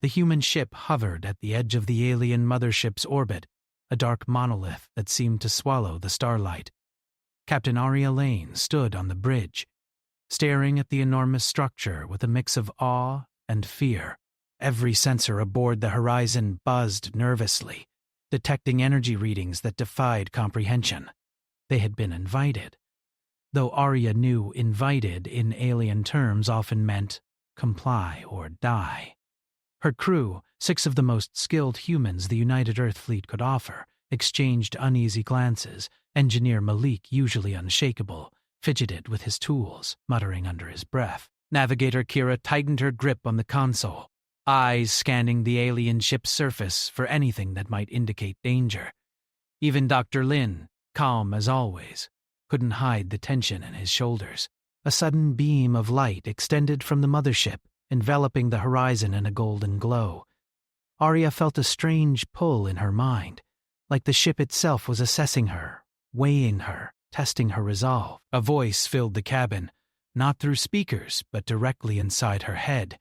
The human ship hovered at the edge of the alien mothership's orbit, a dark monolith that seemed to swallow the starlight. Captain Aria Lane stood on the bridge, staring at the enormous structure with a mix of awe and fear. Every sensor aboard the Horizon buzzed nervously, detecting energy readings that defied comprehension. They had been invited, though Aria knew invited in alien terms often meant comply or die. Her crew, 6 of the most skilled humans the United Earth Fleet could offer, exchanged uneasy glances. Engineer Malik, usually unshakable, fidgeted with his tools, muttering under his breath. Navigator Kira tightened her grip on the console, eyes scanning the alien ship's surface for anything that might indicate danger. Even Dr. Lin, calm as always, couldn't hide the tension in his shoulders. A sudden beam of light extended from the mothership, enveloping the horizon in a golden glow. Aria felt a strange pull in her mind, like the ship itself was assessing her, weighing her, testing her resolve. A voice filled the cabin, not through speakers, but directly inside her head.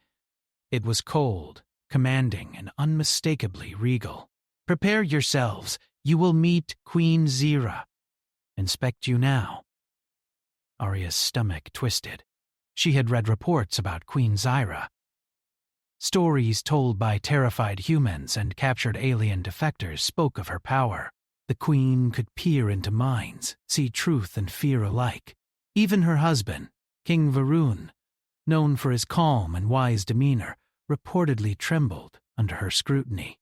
It was cold, commanding, and unmistakably regal. "Prepare yourselves. You will meet Queen Zira. Inspect you now." Aria's stomach twisted. She had read reports about Queen Zira. Stories told by terrified humans and captured alien defectors spoke of her power. The queen could peer into minds, see truth and fear alike. Even her husband, King Varun, known for his calm and wise demeanor, reportedly trembled under her scrutiny.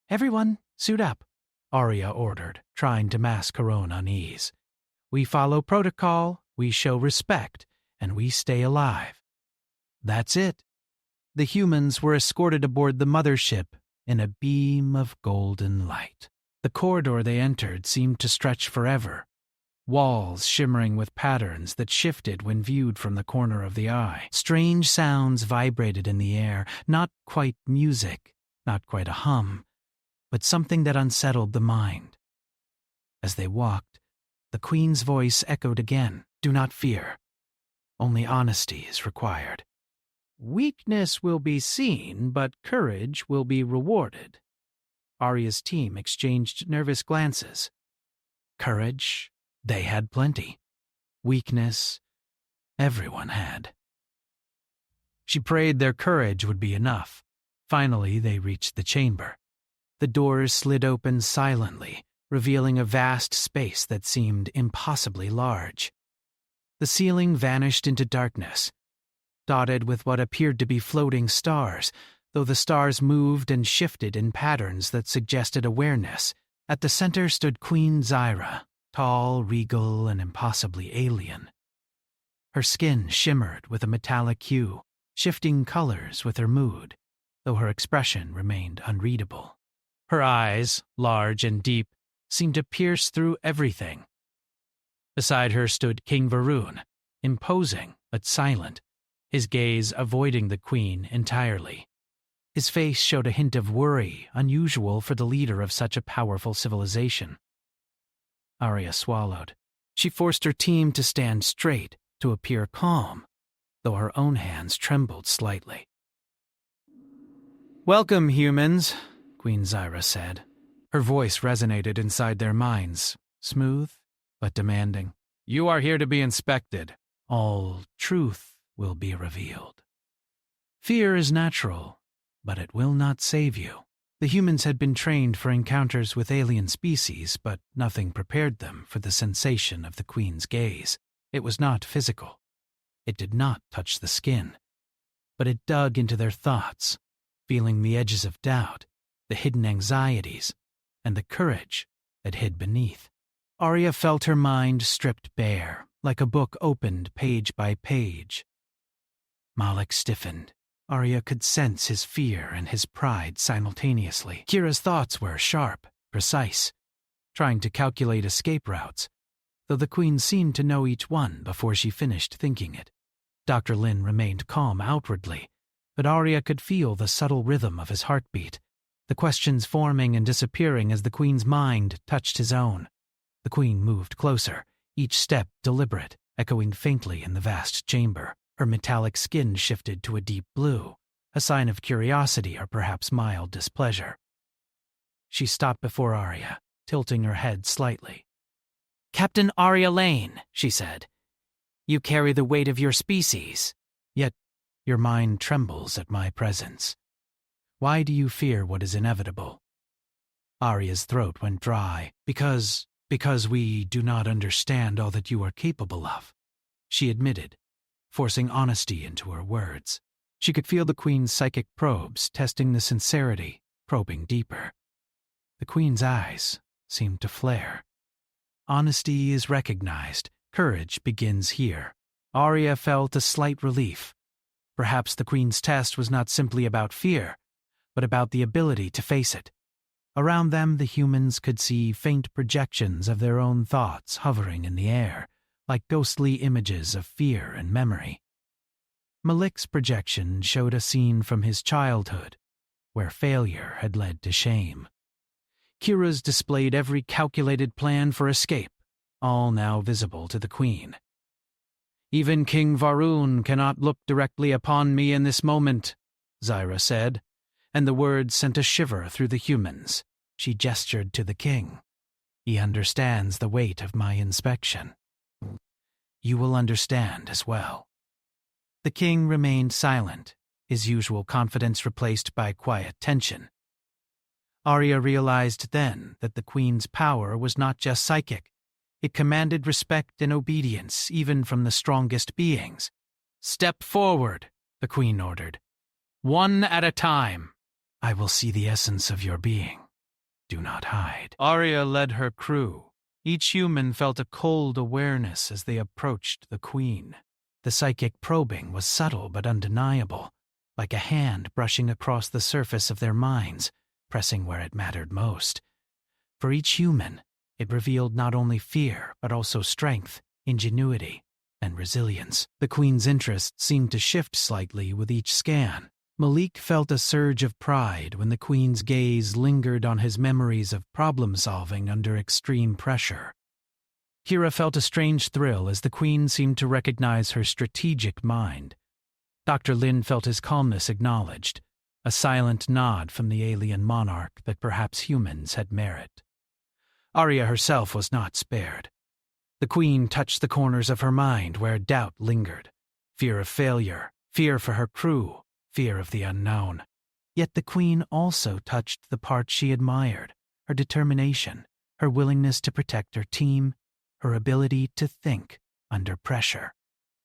"Everyone, suit up," Aria ordered, trying to mask her own unease. "We follow protocol, we show respect, and we stay alive." That's it. The humans were escorted aboard the mothership in a beam of golden light. The corridor they entered seemed to stretch forever, walls shimmering with patterns that shifted when viewed from the corner of the eye. Strange sounds vibrated in the air, not quite music, not quite a hum, but something that unsettled the mind. As they walked, the queen's voice echoed again. "Do not fear. Only honesty is required. Weakness will be seen, but courage will be rewarded." Aria's team exchanged nervous glances. Courage, they had plenty. Weakness, everyone had. She prayed their courage would be enough. Finally, they reached the chamber. The doors slid open silently, revealing a vast space that seemed impossibly large. The ceiling vanished into darkness, dotted with what appeared to be floating stars, though the stars moved and shifted in patterns that suggested awareness. At the center stood Queen Zira, tall, regal, and impossibly alien. Her skin shimmered with a metallic hue, shifting colors with her mood, though her expression remained unreadable. Her eyes, large and deep, seemed to pierce through everything. Beside her stood King Varun, imposing but silent, his gaze avoiding the queen entirely. His face showed a hint of worry, unusual for the leader of such a powerful civilization. Aria swallowed. She forced her team to stand straight, to appear calm, though her own hands trembled slightly. "Welcome, humans," Queen Zira said. Her voice resonated inside their minds, smooth but demanding. "You are here to be inspected. All truth will be revealed. Fear is natural, but it will not save you." The humans had been trained for encounters with alien species, but nothing prepared them for the sensation of the Queen's gaze. It was not physical. It did not touch the skin, but it dug into their thoughts, feeling the edges of doubt, the hidden anxieties, and the courage that hid beneath. Aria felt her mind stripped bare, like a book opened page by page. Malik stiffened. Aria could sense his fear and his pride simultaneously. Kira's thoughts were sharp, precise, trying to calculate escape routes, though the Queen seemed to know each one before she finished thinking it. Dr. Lin remained calm outwardly, but Aria could feel the subtle rhythm of his heartbeat, the questions forming and disappearing as the Queen's mind touched his own. The Queen moved closer, each step deliberate, echoing faintly in the vast chamber. Her metallic skin shifted to a deep blue, a sign of curiosity or perhaps mild displeasure. She stopped before Arya, tilting her head slightly. "Captain Arya Lane," she said. "You carry the weight of your species, yet your mind trembles at my presence. Why do you fear what is inevitable?" Arya's throat went dry. Because we do not understand all that you are capable of," she admitted, forcing honesty into her words. She could feel the Queen's psychic probes testing the sincerity, probing deeper. The Queen's eyes seemed to flare. Honesty is recognized. Courage begins here. Arya felt a slight relief. Perhaps the Queen's test was not simply about fear, but about the ability to face it. Around them, the humans could see faint projections of their own thoughts hovering in the air, like ghostly images of fear and memory. Malik's projection showed a scene from his childhood, where failure had led to shame. Kira's displayed every calculated plan for escape, all now visible to the Queen. "Even King Varun cannot look directly upon me in this moment," Zyra said, and the words sent a shiver through the humans. She gestured to the king. "He understands the weight of my inspection. You will understand as well." The king remained silent, his usual confidence replaced by quiet tension. Arya realized then that the Queen's power was not just psychic. It commanded respect and obedience even from the strongest beings. "Step forward," the Queen ordered. "One at a time. I will see the essence of your being. Do not hide." Arya led her crew. Each human felt a cold awareness as they approached the Queen. The psychic probing was subtle but undeniable, like a hand brushing across the surface of their minds, pressing where it mattered most. For each human, it revealed not only fear but also strength, ingenuity, and resilience. The Queen's interest seemed to shift slightly with each scan. Malik felt a surge of pride when the Queen's gaze lingered on his memories of problem-solving under extreme pressure. Kira felt a strange thrill as the Queen seemed to recognize her strategic mind. Dr. Lin felt his calmness acknowledged, a silent nod from the alien monarch that perhaps humans had merit. Arya herself was not spared. The Queen touched the corners of her mind where doubt lingered. Fear of failure, fear for her crew, fear of the unknown. Yet the Queen also touched the part she admired, her determination, her willingness to protect her team, her ability to think under pressure.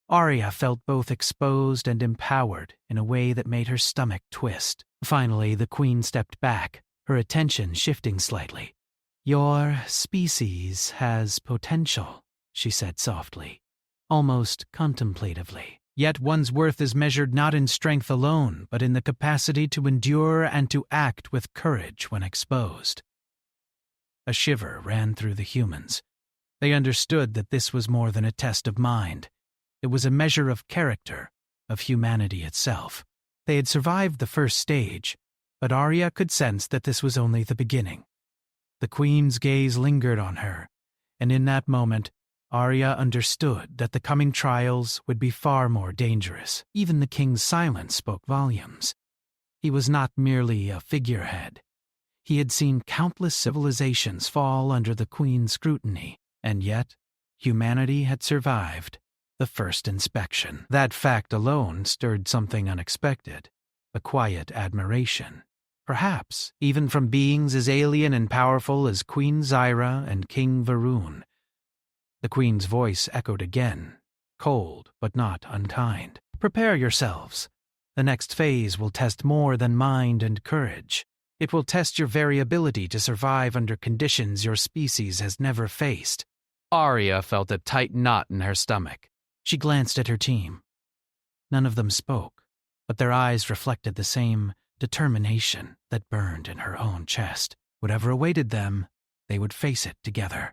Arya felt both exposed and empowered in a way that made her stomach twist. Finally, the Queen stepped back, her attention shifting slightly. "Your species has potential," she said softly, almost contemplatively. "Yet one's worth is measured not in strength alone, but in the capacity to endure and to act with courage when exposed." A shiver ran through the humans. They understood that this was more than a test of mind. It was a measure of character, of humanity itself. They had survived the first stage, but Arya could sense that this was only the beginning. The Queen's gaze lingered on her, and in that moment, Arya understood that the coming trials would be far more dangerous. Even the king's silence spoke volumes. He was not merely a figurehead. He had seen countless civilizations fall under the Queen's scrutiny, and yet humanity had survived the first inspection. That fact alone stirred something unexpected, a quiet admiration. Perhaps even from beings as alien and powerful as Queen Zyra and King Varun. The Queen's voice echoed again, cold but not unkind. "Prepare yourselves. The next phase will test more than mind and courage. It will test your very ability to survive under conditions your species has never faced." Arya felt a tight knot in her stomach. She glanced at her team. None of them spoke, but their eyes reflected the same determination that burned in her own chest. Whatever awaited them, they would face it together.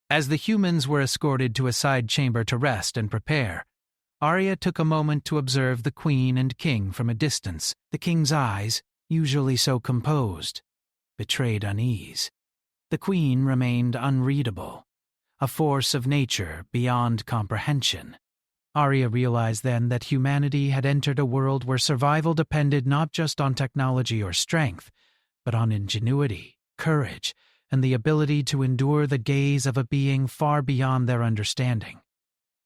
As the humans were escorted to a side chamber to rest and prepare, Arya took a moment to observe the Queen and King from a distance. The King's eyes, usually so composed, betrayed unease. The Queen remained unreadable, a force of nature beyond comprehension. Arya realized then that humanity had entered a world where survival depended not just on technology or strength, but on ingenuity, courage, and the ability to endure the gaze of a being far beyond their understanding.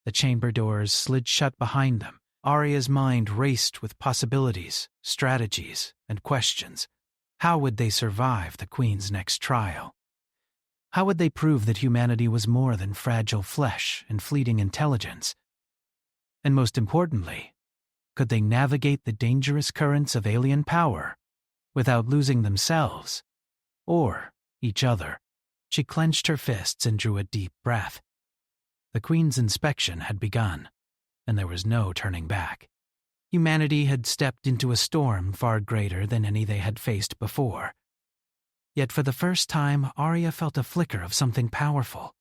The chamber doors slid shut behind them. Arya's mind raced with possibilities, strategies, and questions. How would they survive the Queen's next trial? How would they prove that humanity was more than fragile flesh and fleeting intelligence? And most importantly, could they navigate the dangerous currents of alien power without losing themselves or each other? She clenched her fists and drew a deep breath. The Queen's inspection had begun, and there was no turning back. Humanity had stepped into a storm far greater than any they had faced before. Yet for the first time, Arya felt a flicker of something powerful,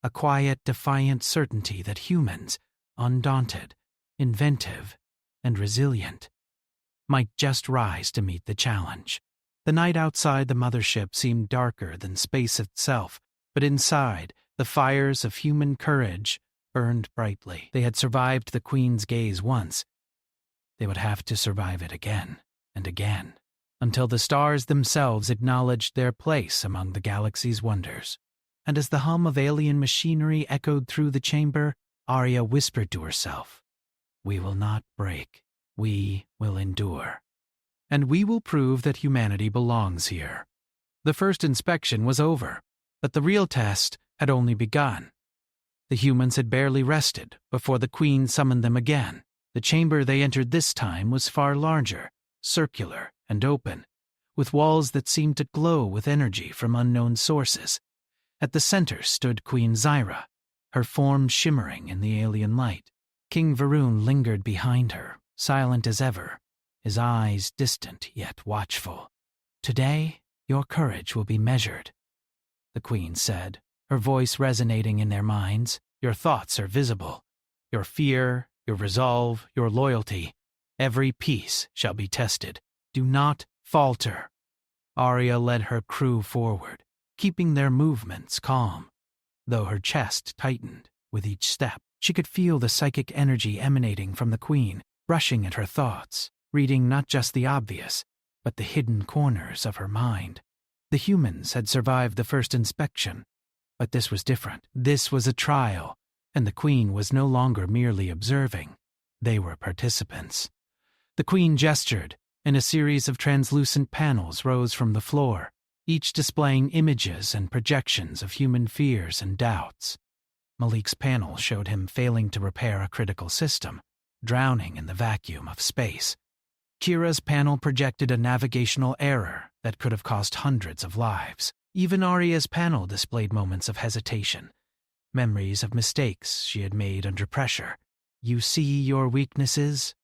a quiet, defiant certainty that humans, undaunted, inventive, and resilient, might just rise to meet the challenge. The night outside the mothership seemed darker than space itself, but inside, the fires of human courage burned brightly. They had survived the Queen's gaze once. They would have to survive it again and again, until the stars themselves acknowledged their place among the galaxy's wonders. And as the hum of alien machinery echoed through the chamber, Arya whispered to herself, "We will not break. We will endure. And we will prove that humanity belongs here." The first inspection was over, but the real test had only begun. The humans had barely rested before the Queen summoned them again. The chamber they entered this time was far larger, circular and open, with walls that seemed to glow with energy from unknown sources. At the center stood Queen Zyra, her form shimmering in the alien light. King Varun lingered behind her, silent as ever, his eyes distant yet watchful. "Today, your courage will be measured," the Queen said, her voice resonating in their minds. "Your thoughts are visible. Your fear, your resolve, your loyalty, every piece shall be tested. Do not falter." Arya led her crew forward, keeping their movements calm, though her chest tightened with each step. She could feel the psychic energy emanating from the Queen, rushing at her thoughts, reading not just the obvious, but the hidden corners of her mind. The humans had survived the first inspection, but this was different. This was a trial, and the Queen was no longer merely observing. They were participants. The Queen gestured, and a series of translucent panels rose from the floor, each displaying images and projections of human fears and doubts. Malik's panel showed him failing to repair a critical system, drowning in the vacuum of space. Kira's panel projected a navigational error that could have cost hundreds of lives. Even Arya's panel displayed moments of hesitation, memories of mistakes she had made under pressure. "You see your weaknesses?"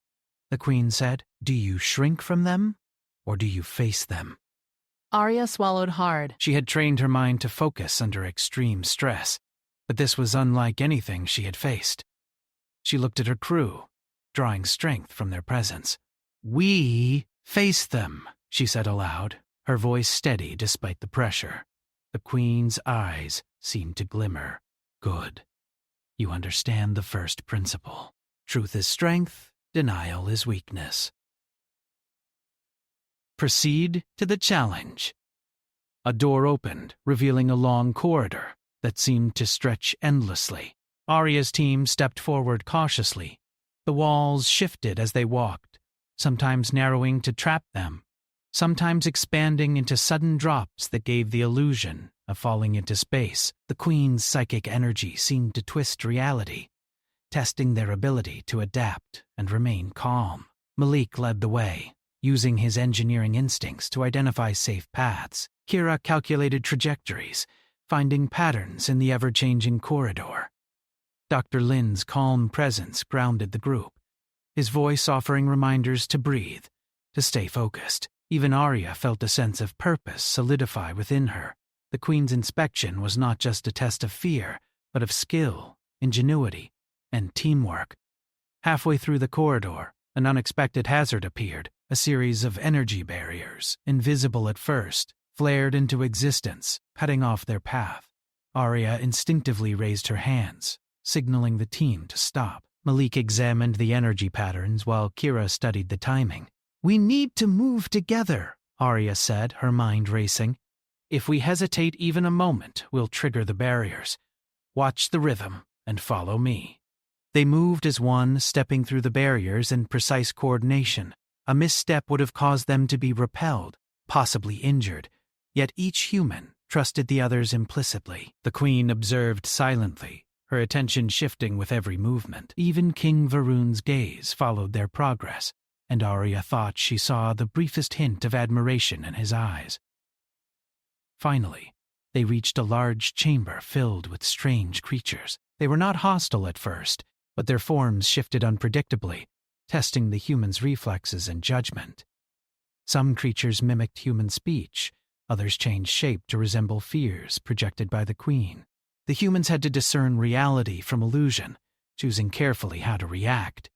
the Queen said. "Do you shrink from them, or do you face them?" Arya swallowed hard. She had trained her mind to focus under extreme stress, but this was unlike anything she had faced. She looked at her crew, drawing strength from their presence. "We face them," she said aloud, her voice steady despite the pressure. The Queen's eyes seemed to glimmer. "Good. You understand the first principle. Truth is strength, denial is weakness. Proceed to the challenge." A door opened, revealing a long corridor that seemed to stretch endlessly. Arya's team stepped forward cautiously. The walls shifted as they walked, sometimes narrowing to trap them, sometimes expanding into sudden drops that gave the illusion of falling into space. The Queen's psychic energy seemed to twist reality, testing their ability to adapt and remain calm. Malik led the way, using his engineering instincts to identify safe paths. Kira calculated trajectories, finding patterns in the ever-changing corridor. Dr. Lin's calm presence grounded the group, his voice offering reminders to breathe, to stay focused. Even Arya felt a sense of purpose solidify within her. The Queen's inspection was not just a test of fear, but of skill, ingenuity, and teamwork. Halfway through the corridor, an unexpected hazard appeared. A series of energy barriers, invisible at first, flared into existence, cutting off their path. Arya instinctively raised her hands, signaling the team to stop. Malik examined the energy patterns while Kira studied the timing. "We need to move together," Arya said, her mind racing. "If we hesitate even a moment, we'll trigger the barriers. Watch the rhythm and follow me." They moved as one, stepping through the barriers in precise coordination. A misstep would have caused them to be repelled, possibly injured, yet each human trusted the others implicitly. The Queen observed silently, her attention shifting with every movement. Even King Varun's gaze followed their progress, and Arya thought she saw the briefest hint of admiration in his eyes. Finally, they reached a large chamber filled with strange creatures. They were not hostile at first, but their forms shifted unpredictably, testing the humans' reflexes and judgment. Some creatures mimicked human speech, others changed shape to resemble fears projected by the Queen. The humans had to discern reality from illusion, choosing carefully how to react.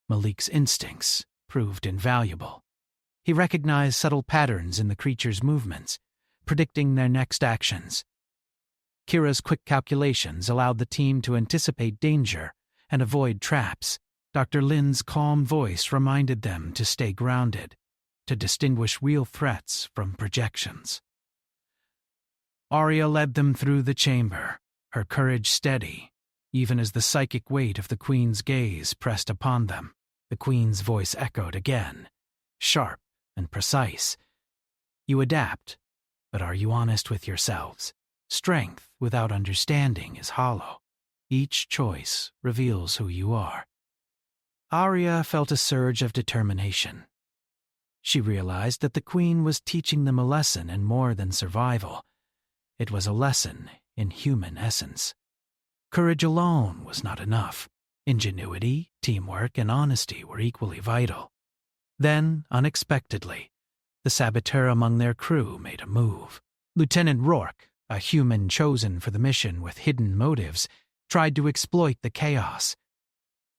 Malik's instincts proved invaluable. He recognized subtle patterns in the creatures' movements, predicting their next actions. Kira's quick calculations allowed the team to anticipate danger and avoid traps. Dr. Lin's calm voice reminded them to stay grounded, to distinguish real threats from projections. Arya led them through the chamber, her courage steady, even as the psychic weight of the Queen's gaze pressed upon them. The Queen's voice echoed again, sharp and precise. "You adapt, but are you honest with yourselves? Strength without understanding is hollow. Each choice reveals who you are." Arya felt a surge of determination. She realized that the Queen was teaching them a lesson in more than survival. It was a lesson in human essence. Courage alone was not enough. Ingenuity, teamwork, and honesty were equally vital. Then, unexpectedly, the saboteur among their crew made a move. Lieutenant Rourke, a human chosen for the mission with hidden motives, tried to exploit the chaos.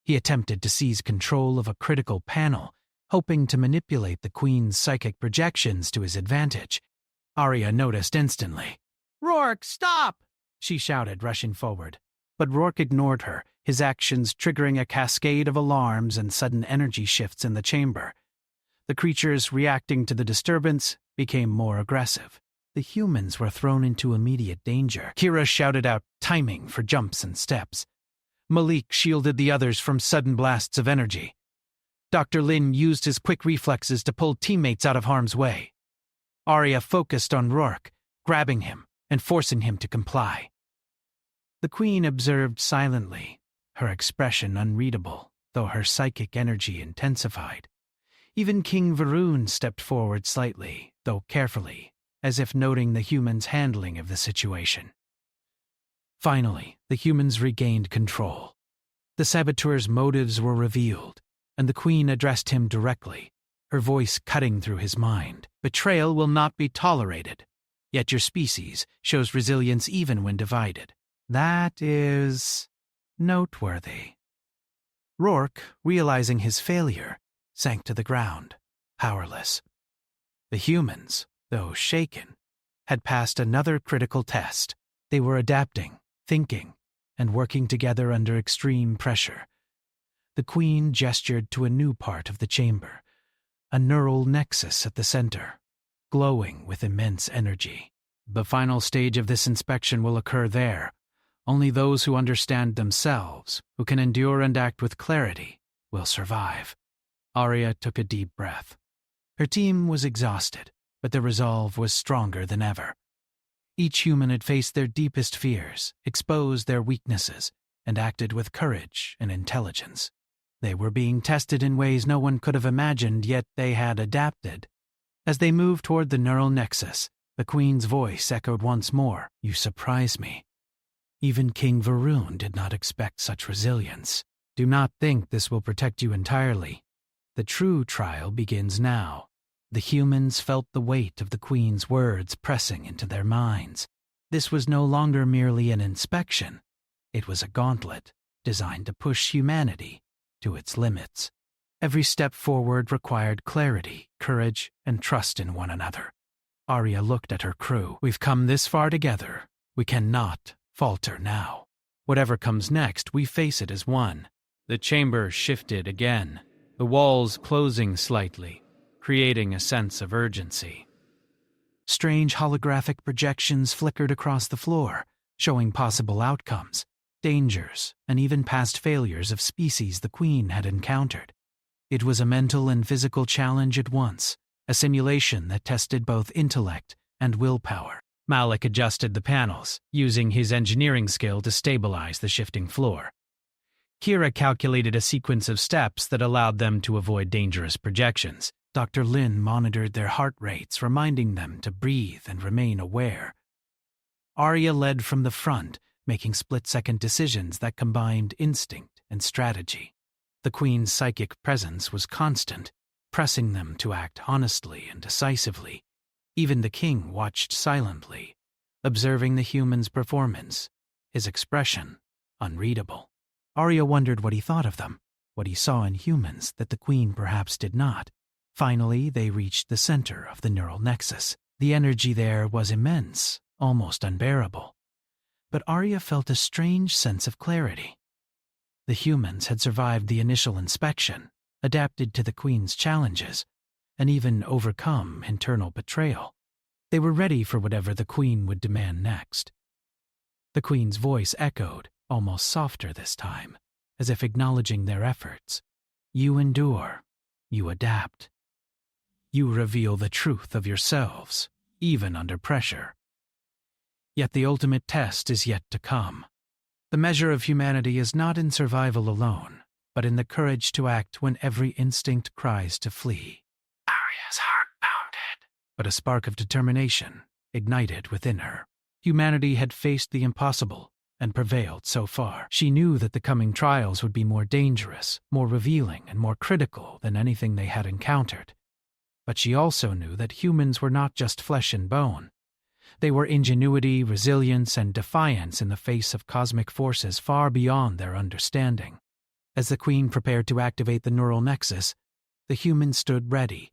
He attempted to seize control of a critical panel, hoping to manipulate the Queen's psychic projections to his advantage. Arya noticed instantly. "Rourke, stop!" she shouted, rushing forward. But Rourke ignored her, his actions triggering a cascade of alarms and sudden energy shifts in the chamber. The creatures, reacting to the disturbance, became more aggressive. The humans were thrown into immediate danger. Kira shouted out timing for jumps and steps. Malik shielded the others from sudden blasts of energy. Dr. Lin used his quick reflexes to pull teammates out of harm's way. Arya focused on Rourke, grabbing him and forcing him to comply. The Queen observed silently, her expression unreadable, though her psychic energy intensified. Even King Varun stepped forward slightly, though carefully, as if noting the humans' handling of the situation. Finally, the humans regained control. The saboteur's motives were revealed, and the Queen addressed him directly, her voice cutting through his mind. "Betrayal will not be tolerated, yet your species shows resilience even when divided. That is noteworthy." Rourke, realizing his failure, sank to the ground, powerless. The humans, though shaken, had passed another critical test. They were adapting, thinking, and working together under extreme pressure. The Queen gestured to a new part of the chamber, a neural nexus at the center, glowing with immense energy. "The final stage of this inspection will occur there. Only those who understand themselves, who can endure and act with clarity, will survive." Arya took a deep breath. Her team was exhausted, but their resolve was stronger than ever. Each human had faced their deepest fears, exposed their weaknesses, and acted with courage and intelligence. They were being tested in ways no one could have imagined, yet they had adapted. As they moved toward the neural nexus, the Queen's voice echoed once more, "You surprise me." Even King Varun did not expect such resilience. "Do not think this will protect you entirely. The true trial begins now." The humans felt the weight of the Queen's words pressing into their minds. This was no longer merely an inspection. It was a gauntlet designed to push humanity to its limits. Every step forward required clarity, courage, and trust in one another. Arya looked at her crew. "We've come this far together. We cannot falter now. Whatever comes next, we face it as one." The chamber shifted again, the walls closing slightly, creating a sense of urgency. Strange holographic projections flickered across the floor, showing possible outcomes, dangers, and even past failures of species the Queen had encountered. It was a mental and physical challenge at once, a simulation that tested both intellect and willpower. Malik adjusted the panels, using his engineering skill to stabilize the shifting floor. Kira calculated a sequence of steps that allowed them to avoid dangerous projections. Dr. Lin monitored their heart rates, reminding them to breathe and remain aware. Arya led from the front, making split-second decisions that combined instinct and strategy. The Queen's psychic presence was constant, pressing them to act honestly and decisively. Even the king watched silently, observing the human's performance, his expression unreadable. Arya wondered what he thought of them, what he saw in humans that the Queen perhaps did not. Finally, they reached the center of the neural nexus. The energy there was immense, almost unbearable. But Arya felt a strange sense of clarity. The humans had survived the initial inspection, adapted to the Queen's challenges, and even overcome internal betrayal. They were ready for whatever the Queen would demand next. The Queen's voice echoed, almost softer this time, as if acknowledging their efforts. You endure. You adapt. You reveal the truth of yourselves, even under pressure. Yet the ultimate test is yet to come. The measure of humanity is not in survival alone, but in the courage to act when every instinct cries to flee. Arya's heart pounded, but a spark of determination ignited within her. Humanity had faced the impossible and prevailed so far. She knew that the coming trials would be more dangerous, more revealing, and more critical than anything they had encountered. But she also knew that humans were not just flesh and bone. They were ingenuity, resilience, and defiance in the face of cosmic forces far beyond their understanding. As the Queen prepared to activate the neural nexus, the humans stood ready.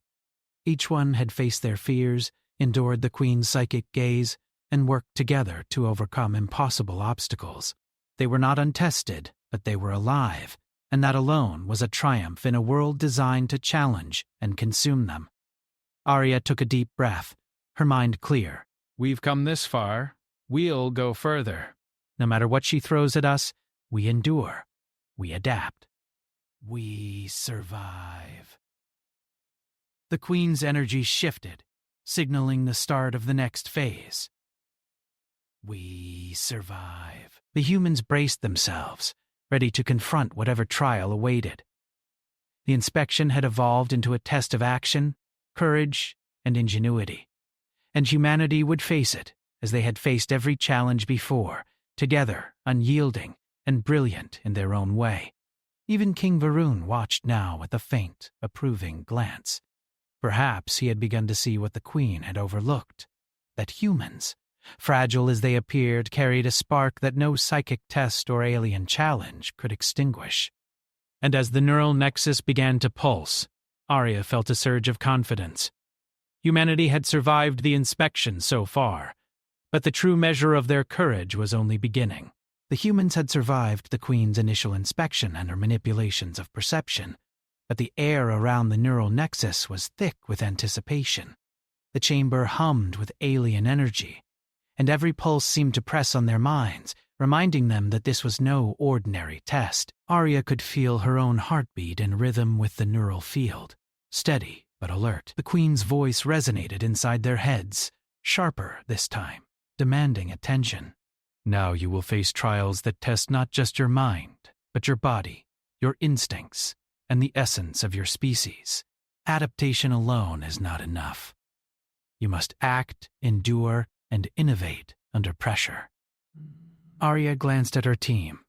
Each one had faced their fears, endured the Queen's psychic gaze, and worked together to overcome impossible obstacles. They were not untested, but they were alive, and that alone was a triumph in a world designed to challenge and consume them. Arya took a deep breath, her mind clear. We've come this far. We'll go further. No matter what she throws at us, we endure. We adapt. We survive. The Queen's energy shifted, signaling the start of the next phase. We survive. The humans braced themselves, ready to confront whatever trial awaited. The inspection had evolved into a test of action, courage, and ingenuity. And humanity would face it, as they had faced every challenge before, together, unyielding, and brilliant in their own way. Even King Varun watched now with a faint, approving glance. Perhaps he had begun to see what the Queen had overlooked, that humans, fragile as they appeared, carried a spark that no psychic test or alien challenge could extinguish. And as the neural nexus began to pulse, Arya felt a surge of confidence. Humanity had survived the inspection so far, but the true measure of their courage was only beginning. The humans had survived the Queen's initial inspection and her manipulations of perception, but the air around the neural nexus was thick with anticipation. The chamber hummed with alien energy, and every pulse seemed to press on their minds, reminding them that this was no ordinary test. Arya could feel her own heartbeat in rhythm with the neural field, steady but alert. The Queen's voice resonated inside their heads, sharper this time, demanding attention. Now you will face trials that test not just your mind, but your body, your instincts, and the essence of your species. Adaptation alone is not enough. You must act, endure, and innovate under pressure. Arya glanced at her team.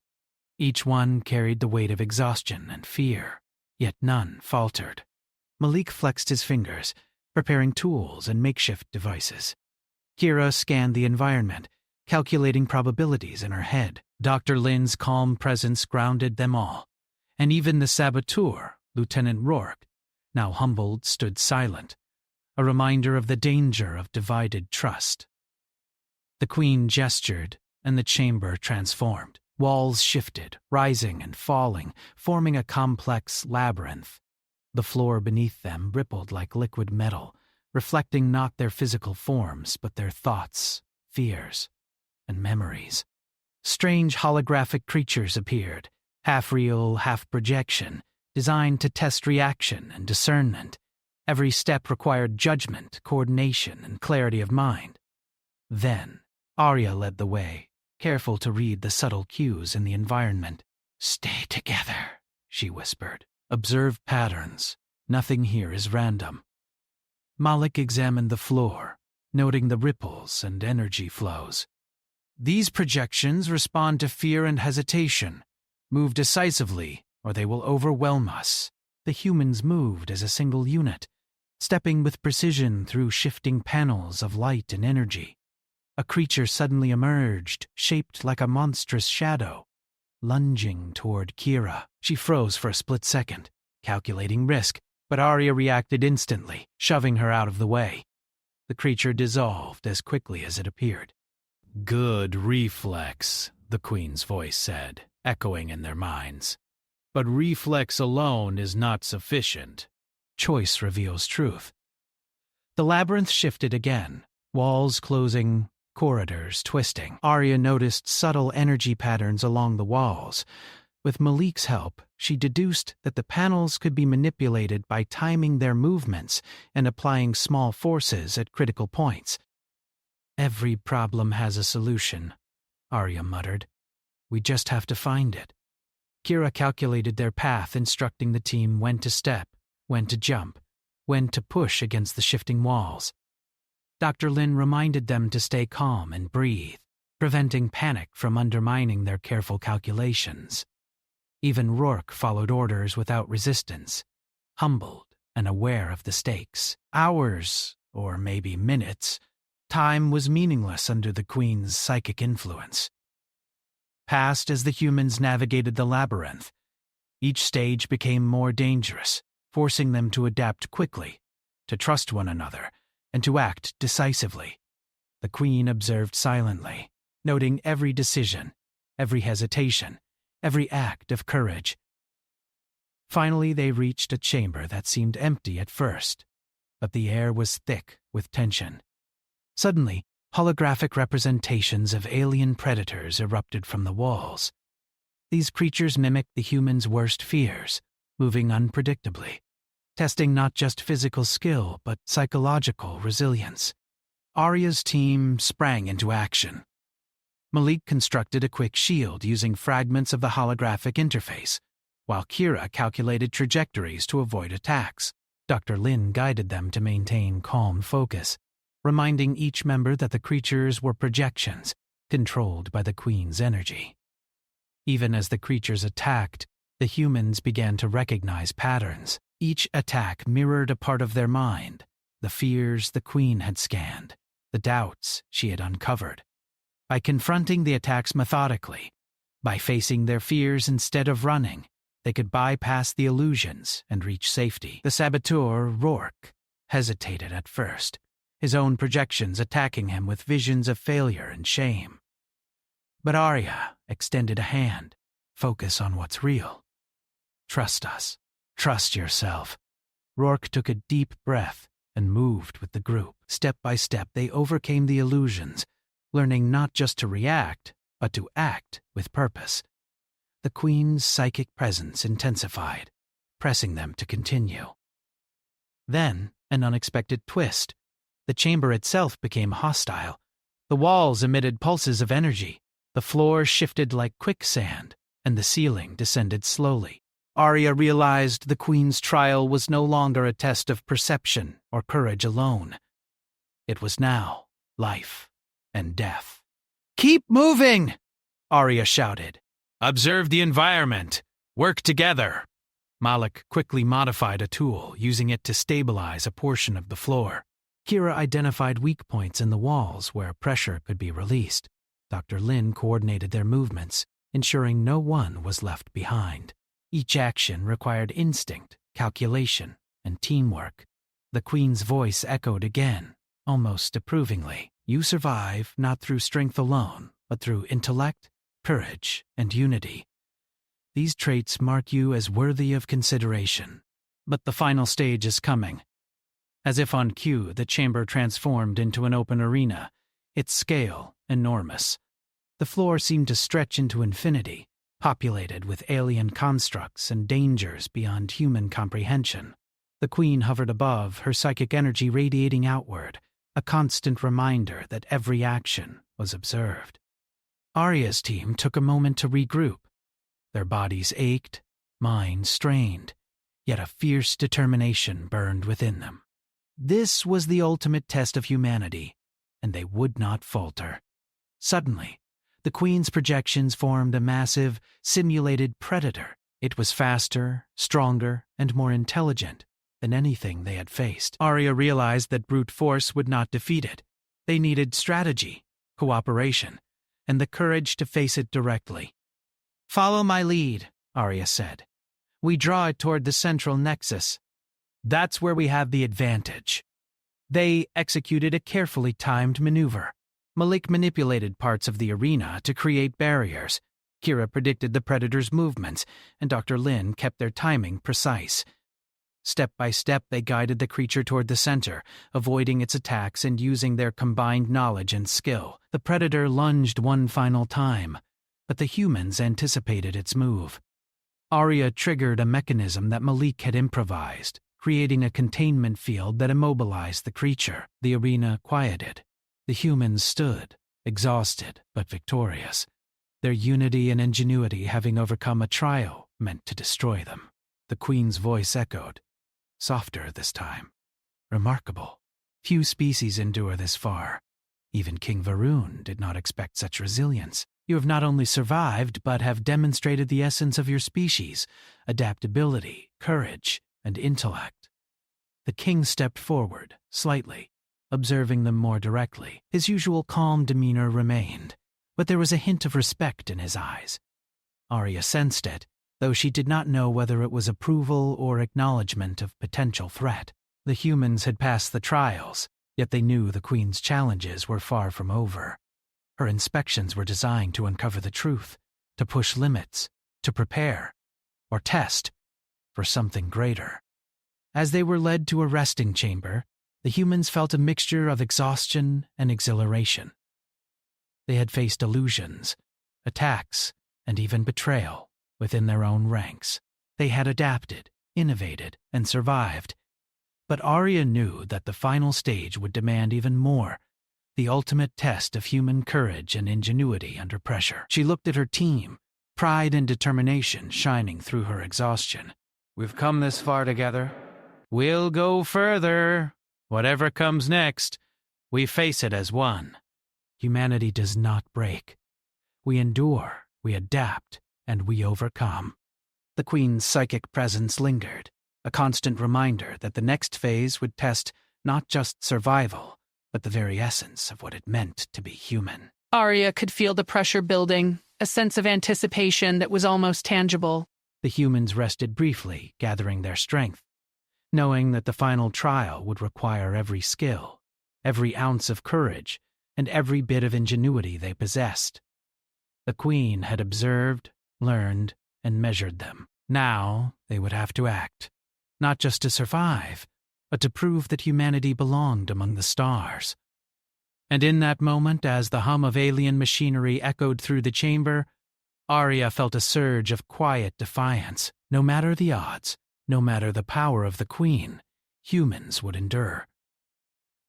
Each one carried the weight of exhaustion and fear, yet none faltered. Malik flexed his fingers, preparing tools and makeshift devices. Kira scanned the environment, calculating probabilities in her head. Dr. Lin's calm presence grounded them all, and even the saboteur, Lieutenant Rourke, now humbled, stood silent, a reminder of the danger of divided trust. The Queen gestured, and the chamber transformed. Walls shifted, rising and falling, forming a complex labyrinth. The floor beneath them rippled like liquid metal, reflecting not their physical forms but their thoughts, fears, and memories. Strange holographic creatures appeared, half real, half projection, designed to test reaction and discernment. Every step required judgment, coordination, and clarity of mind. Then, Arya led the way, careful to read the subtle cues in the environment. "Stay together," she whispered. "Observe patterns. Nothing here is random." Malik examined the floor, noting the ripples and energy flows. "These projections respond to fear and hesitation. Move decisively, or they will overwhelm us." The humans moved as a single unit, stepping with precision through shifting panels of light and energy. A creature suddenly emerged, shaped like a monstrous shadow, lunging toward Kira. She froze for a split second, calculating risk, but Arya reacted instantly, shoving her out of the way. The creature dissolved as quickly as it appeared. "Good reflex," the Queen's voice said, echoing in their minds. "But reflex alone is not sufficient. Choice reveals truth." The labyrinth shifted again, walls closing, corridors twisting. Arya noticed subtle energy patterns along the walls. With Malik's help, she deduced that the panels could be manipulated by timing their movements and applying small forces at critical points. "Every problem has a solution," Arya muttered. "We just have to find it." Kira calculated their path, instructing the team when to step, when to jump, when to push against the shifting walls. Dr. Lin reminded them to stay calm and breathe, preventing panic from undermining their careful calculations. Even Rourke followed orders without resistance, humbled and aware of the stakes. Hours, or maybe minutes, time was meaningless under the Queen's psychic influence. Passed as the humans navigated the labyrinth, each stage became more dangerous, forcing them to adapt quickly, to trust one another, and to act decisively. The Queen observed silently, noting every decision, every hesitation, every act of courage. Finally, they reached a chamber that seemed empty at first, but the air was thick with tension. Suddenly, holographic representations of alien predators erupted from the walls. These creatures mimicked the humans' worst fears, moving unpredictably, testing not just physical skill but psychological resilience. Arya's team sprang into action. Malik constructed a quick shield using fragments of the holographic interface, while Kira calculated trajectories to avoid attacks. Dr. Lin guided them to maintain calm focus, reminding each member that the creatures were projections, controlled by the Queen's energy. Even as the creatures attacked, the humans began to recognize patterns. Each attack mirrored a part of their mind, the fears the Queen had scanned, the doubts she had uncovered. By confronting the attacks methodically, by facing their fears instead of running, they could bypass the illusions and reach safety. The saboteur, Rourke, hesitated at first, his own projections attacking him with visions of failure and shame. But Arya extended a hand. "Focus on what's real. Trust us. Trust yourself." Rourke took a deep breath and moved with the group. Step by step, they overcame the illusions, learning not just to react, but to act with purpose. The Queen's psychic presence intensified, pressing them to continue. Then, an unexpected twist. The chamber itself became hostile. The walls emitted pulses of energy, the floor shifted like quicksand, and the ceiling descended slowly. Arya realized the Queen's trial was no longer a test of perception or courage alone. It was now life and death. "Keep moving!" Arya shouted. "Observe the environment. Work together." Malik quickly modified a tool, using it to stabilize a portion of the floor. Kira identified weak points in the walls where pressure could be released. Dr. Lin coordinated their movements, ensuring no one was left behind. Each action required instinct, calculation, and teamwork. The Queen's voice echoed again, almost approvingly. "You survive not through strength alone, but through intellect, courage, and unity. These traits mark you as worthy of consideration. But the final stage is coming. As if on cue, the chamber transformed into an open arena, its scale enormous. The floor seemed to stretch into infinity, populated with alien constructs and dangers beyond human comprehension. The Queen hovered above, her psychic energy radiating outward, a constant reminder that every action was observed. Arya's team took a moment to regroup. Their bodies ached, minds strained, yet a fierce determination burned within them. This was the ultimate test of humanity, and they would not falter. Suddenly, the Queen's projections formed a massive, simulated predator. It was faster, stronger, and more intelligent than anything they had faced. Arya realized that brute force would not defeat it. They needed strategy, cooperation, and the courage to face it directly. "Follow my lead," Arya said. "We draw it toward the central nexus. That's where we have the advantage." They executed a carefully timed maneuver. Malik manipulated parts of the arena to create barriers. Kira predicted the predator's movements, and Dr. Lin kept their timing precise. Step by step, they guided the creature toward the center, avoiding its attacks and using their combined knowledge and skill. The predator lunged one final time, but the humans anticipated its move. Arya triggered a mechanism that Malik had improvised, creating a containment field that immobilized the creature. The arena quieted. The humans stood, exhausted but victorious, their unity and ingenuity having overcome a trial meant to destroy them. The Queen's voice echoed, softer this time. "Remarkable. Few species endure this far. Even King Varun did not expect such resilience. You have not only survived, but have demonstrated the essence of your species: adaptability, courage, and intellect." The king stepped forward, slightly, observing them more directly. His usual calm demeanor remained, but there was a hint of respect in his eyes. Arya sensed it, though she did not know whether it was approval or acknowledgement of potential threat. The humans had passed the trials, yet they knew the Queen's challenges were far from over. Her inspections were designed to uncover the truth, to push limits, to prepare, or test, for something greater. As they were led to a resting chamber, the humans felt a mixture of exhaustion and exhilaration. They had faced illusions, attacks, and even betrayal within their own ranks. They had adapted, innovated, and survived. But Arya knew that the final stage would demand even more, the ultimate test of human courage and ingenuity under pressure. She looked at her team, pride and determination shining through her exhaustion. "We've come this far together. We'll go further. Whatever comes next, we face it as one." Humanity does not break. We endure, we adapt, and we overcome. The Queen's psychic presence lingered, a constant reminder that the next phase would test not just survival, but the very essence of what it meant to be human. Arya could feel the pressure building, a sense of anticipation that was almost tangible. The humans rested briefly, gathering their strength, knowing that the final trial would require every skill, every ounce of courage, and every bit of ingenuity they possessed. The Queen had observed, learned, and measured them. Now they would have to act, not just to survive, but to prove that humanity belonged among the stars. And in that moment, as the hum of alien machinery echoed through the chamber, Arya felt a surge of quiet defiance. No matter the odds, no matter the power of the Queen, humans would endure.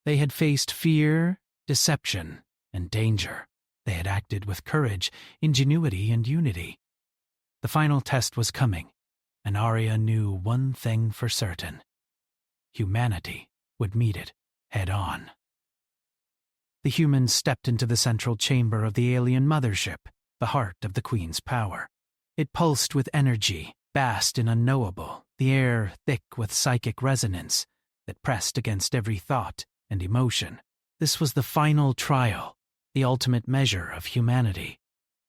They had faced fear, deception, and danger. They had acted with courage, ingenuity, and unity. The final test was coming, and Arya knew one thing for certain: humanity would meet it head on. The humans stepped into the central chamber of the alien mothership, the heart of the Queen's power. It pulsed with energy, vast and unknowable, the air thick with psychic resonance that pressed against every thought and emotion. This was the final trial, the ultimate measure of humanity.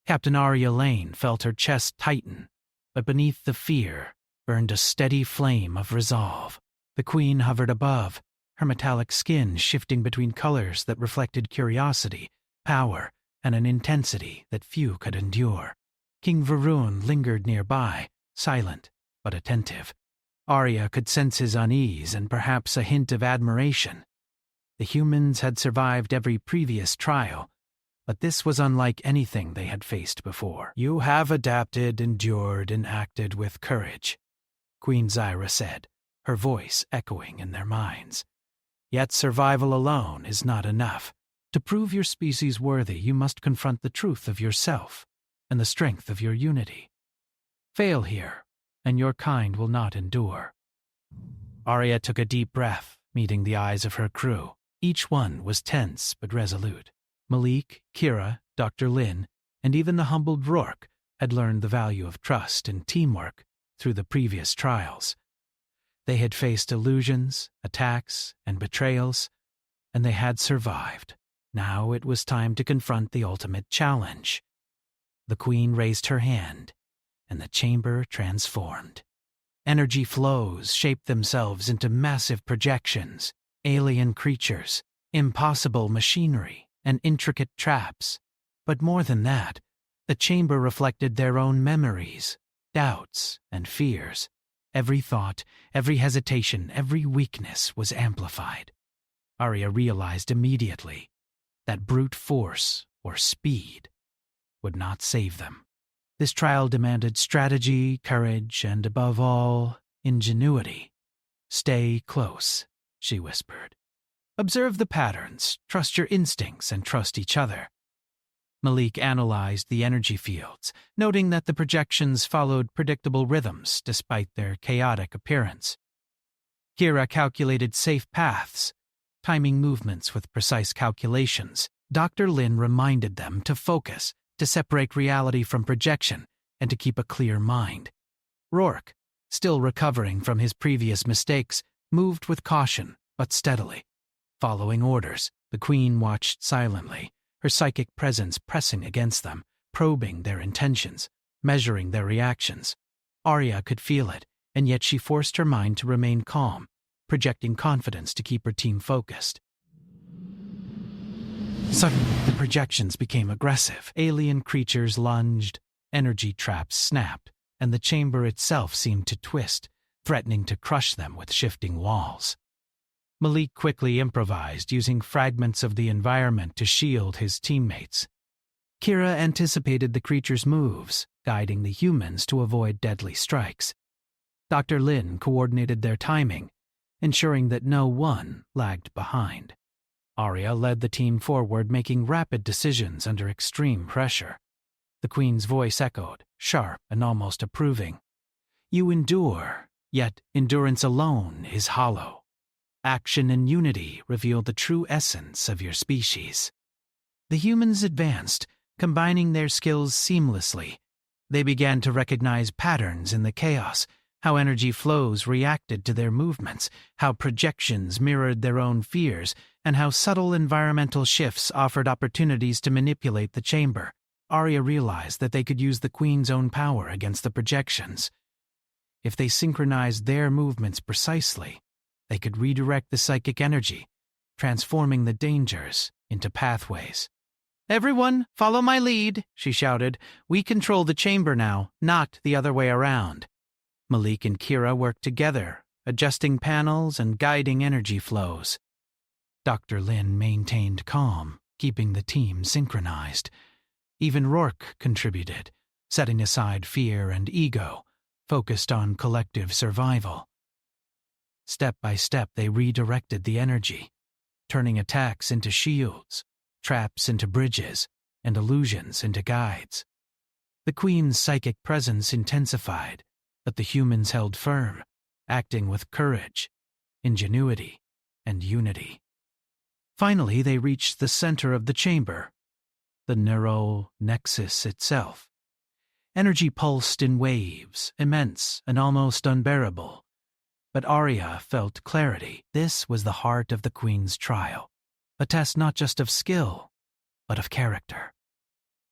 Captain Arya Lane felt her chest tighten, but beneath the fear burned a steady flame of resolve. The Queen hovered above, her metallic skin shifting between colors that reflected curiosity, power, and an intensity that few could endure. King Varun lingered nearby, silent but attentive. Arya could sense his unease and perhaps a hint of admiration. The humans had survived every previous trial, but this was unlike anything they had faced before. "You have adapted, endured, and acted with courage," Queen Zyra said, her voice echoing in their minds. "Yet survival alone is not enough. To prove your species worthy, you must confront the truth of yourself and the strength of your unity. Fail here, and your kind will not endure." Arya took a deep breath, meeting the eyes of her crew. Each one was tense but resolute. Malik, Kira, Dr. Lin, and even the humbled Rourke had learned the value of trust and teamwork through the previous trials. They had faced illusions, attacks, and betrayals, and they had survived. Now it was time to confront the ultimate challenge. The Queen raised her hand, and the chamber transformed. Energy flows shaped themselves into massive projections, alien creatures, impossible machinery, and intricate traps. But more than that, the chamber reflected their own memories, doubts, and fears. Every thought, every hesitation, every weakness was amplified. Arya realized immediately that brute force, or speed, would not save them. This trial demanded strategy, courage, and above all, ingenuity. "Stay close," she whispered. "Observe the patterns, trust your instincts, and trust each other." Malik analyzed the energy fields, noting that the projections followed predictable rhythms despite their chaotic appearance. Kira calculated safe paths, timing movements with precise calculations. Dr. Lin reminded them to focus, to separate reality from projection, and to keep a clear mind. Rourke, still recovering from his previous mistakes, moved with caution but steadily. Following orders, the Queen watched silently, her psychic presence pressing against them, probing their intentions, measuring their reactions. Arya could feel it, and yet she forced her mind to remain calm, projecting confidence to keep her team focused. Suddenly, the projections became aggressive. Alien creatures lunged, energy traps snapped, and the chamber itself seemed to twist, threatening to crush them with shifting walls. Malik quickly improvised, using fragments of the environment to shield his teammates. Kira anticipated the creatures' moves, guiding the humans to avoid deadly strikes. Dr. Lin coordinated their timing, ensuring that no one lagged behind. Arya led the team forward, making rapid decisions under extreme pressure. The Queen's voice echoed, sharp and almost approving. "You endure, yet endurance alone is hollow. Action and unity reveal the true essence of your species." The humans advanced, combining their skills seamlessly. They began to recognize patterns in the chaos, how energy flows reacted to their movements, how projections mirrored their own fears, and how subtle environmental shifts offered opportunities to manipulate the chamber. Arya realized that they could use the Queen's own power against the projections. If they synchronized their movements precisely, they could redirect the psychic energy, transforming the dangers into pathways. "Everyone, follow my lead," she shouted. "We control the chamber now, not the other way around." Malik and Kira worked together, adjusting panels and guiding energy flows. Dr. Lin maintained calm, keeping the team synchronized. Even Rourke contributed, setting aside fear and ego, focused on collective survival. Step by step, they redirected the energy, turning attacks into shields, traps into bridges, and illusions into guides. The Queen's psychic presence intensified, but the humans held firm, acting with courage, ingenuity, and unity. Finally, they reached the center of the chamber, the neural nexus itself. Energy pulsed in waves, immense and almost unbearable. But Arya felt clarity. This was the heart of the Queen's trial, a test not just of skill, but of character.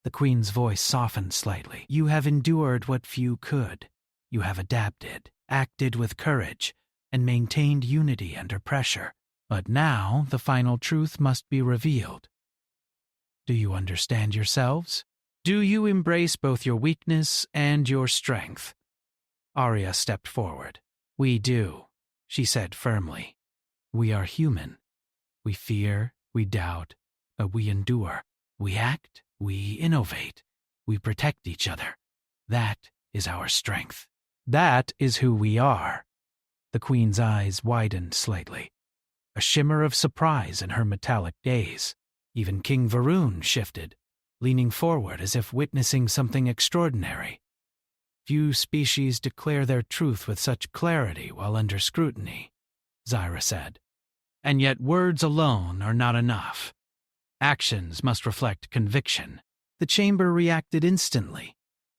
The Queen's voice softened slightly. "You have endured what few could. You have adapted, acted with courage, and maintained unity under pressure. But now the final truth must be revealed. Do you understand yourselves? Do you embrace both your weakness and your strength? Arya stepped forward. We do, she said firmly. We are human. We fear, we doubt, but we endure. We act, we innovate. We protect each other. That is our strength. That is who we are. The Queen's eyes widened slightly, a shimmer of surprise in her metallic gaze. Even King Varun shifted, leaning forward as if witnessing something extraordinary. Few species declare their truth with such clarity while under scrutiny, Zyra said. And yet words alone are not enough. Actions must reflect conviction. The chamber reacted instantly.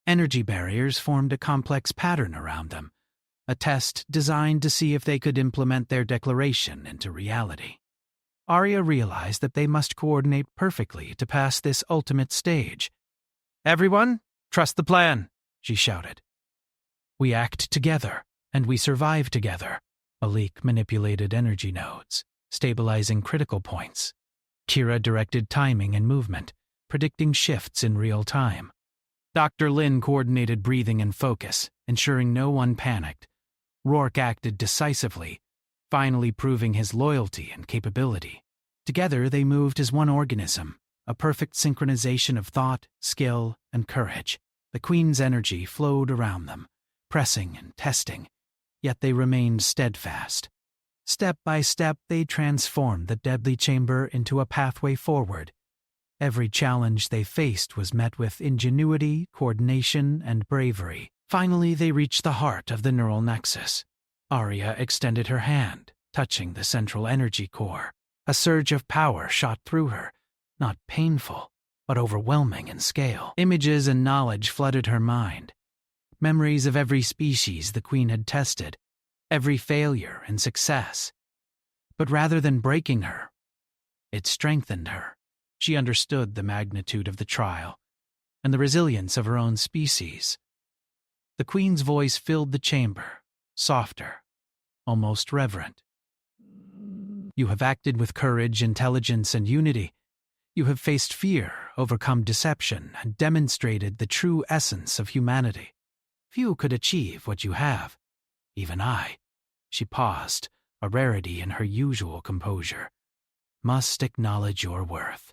Energy barriers formed a complex pattern around them, a test designed to see if they could implement their declaration into reality. Arya realized that they must coordinate perfectly to pass this ultimate stage. Everyone, trust the plan, she shouted. We act together, and we survive together. Malik manipulated energy nodes, stabilizing critical points. Kira directed timing and movement, predicting shifts in real time. Dr. Lin coordinated breathing and focus, ensuring no one panicked. Rourke acted decisively, finally proving his loyalty and capability. Together they moved as one organism, a perfect synchronization of thought, skill, and courage. The Queen's energy flowed around them, pressing and testing, yet they remained steadfast. Step by step they transformed the deadly chamber into a pathway forward. Every challenge they faced was met with ingenuity, coordination, and bravery. Finally they reached the heart of the neural nexus. Arya extended her hand, touching the central energy core. A surge of power shot through her, not painful, but overwhelming in scale. Images and knowledge flooded her mind. Memories of every species the Queen had tested, every failure and success. But rather than breaking her, it strengthened her. She understood the magnitude of the trial and the resilience of her own species. The Queen's voice filled the chamber, softer, almost reverent. You have acted with courage, intelligence, and unity. You have faced fear, overcome deception, and demonstrated the true essence of humanity. Few could achieve what you have. Even I. She paused, a rarity in her usual composure. Must acknowledge your worth.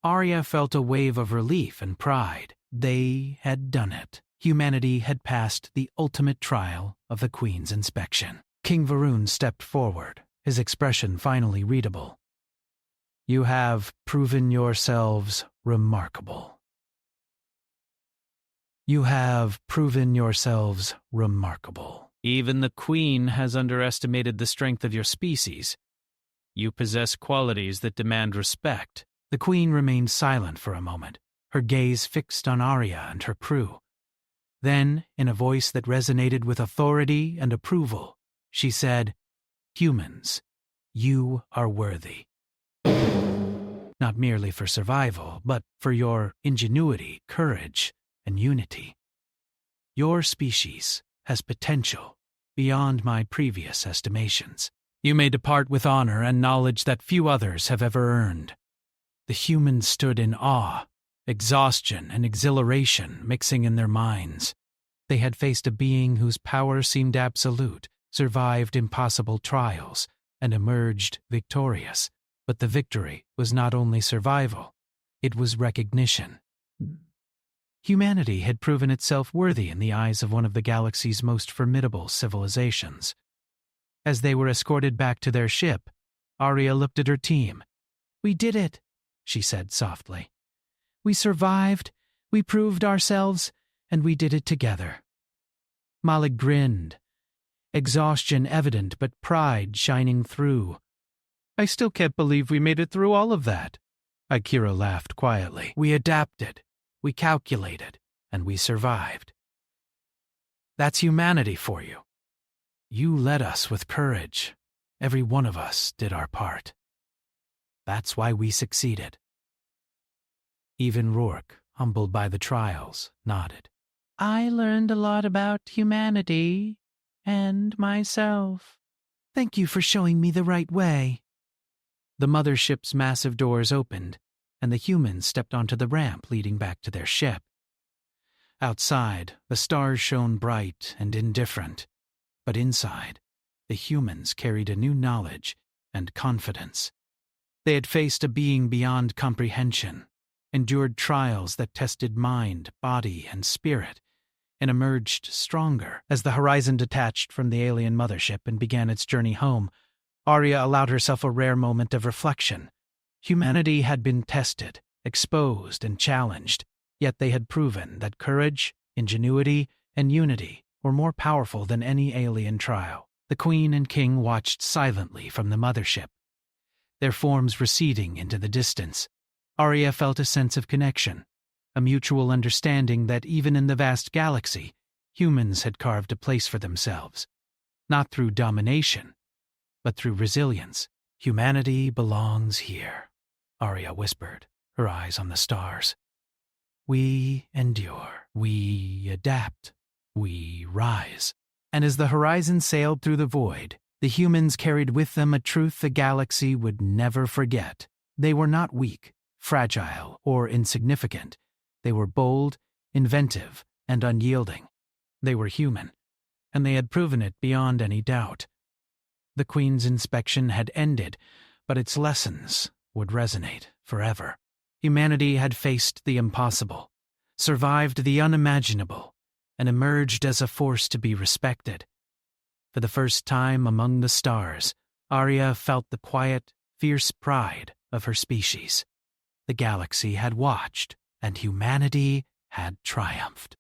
Arya felt a wave of relief and pride. They had done it. Humanity had passed the ultimate trial of the Queen's inspection. King Varun stepped forward, his expression finally readable. You have proven yourselves remarkable. You have proven yourselves remarkable. Even the Queen has underestimated the strength of your species. You possess qualities that demand respect. The Queen remained silent for a moment, her gaze fixed on Arya and her crew. Then, in a voice that resonated with authority and approval, she said, Humans, you are worthy. Not merely for survival, but for your ingenuity, courage, and unity. Your species has potential beyond my previous estimations. You may depart with honor and knowledge that few others have ever earned. The humans stood in awe, exhaustion and exhilaration mixing in their minds. They had faced a being whose power seemed absolute, survived impossible trials, and emerged victorious. But the victory was not only survival, it was recognition. Humanity had proven itself worthy in the eyes of one of the galaxy's most formidable civilizations. As they were escorted back to their ship, Arya looked at her team. We did it, she said softly. We survived, we proved ourselves, and we did it together. Malik grinned, exhaustion evident but pride shining through. I still can't believe we made it through all of that. Akira laughed quietly. We adapted, we calculated, and we survived. That's humanity for you. You led us with courage. Every one of us did our part. That's why we succeeded. Even Rourke, humbled by the trials, nodded. I learned a lot about humanity and myself. Thank you for showing me the right way. The mothership's massive doors opened, and the humans stepped onto the ramp leading back to their ship. Outside, the stars shone bright and indifferent, but inside, the humans carried a new knowledge and confidence. They had faced a being beyond comprehension, endured trials that tested mind, body, and spirit, and emerged stronger. As the Horizon detached from the alien mothership and began its journey home, Arya allowed herself a rare moment of reflection. Humanity had been tested, exposed, and challenged, yet they had proven that courage, ingenuity, and unity were more powerful than any alien trial. The Queen and King watched silently from the mothership, their forms receding into the distance. Arya felt a sense of connection, a mutual understanding that even in the vast galaxy, humans had carved a place for themselves, not through domination, but through resilience. "Humanity belongs here," Arya whispered, her eyes on the stars. "We endure, we adapt, we rise." And as the Horizon sailed through the void, the humans carried with them a truth the galaxy would never forget. They were not weak, fragile, or insignificant. They were bold, inventive, and unyielding. They were human, and they had proven it beyond any doubt. The Queen's inspection had ended, but its lessons would resonate forever. Humanity had faced the impossible, survived the unimaginable, and emerged as a force to be respected. For the first time among the stars, Arya felt the quiet, fierce pride of her species. The galaxy had watched, and humanity had triumphed.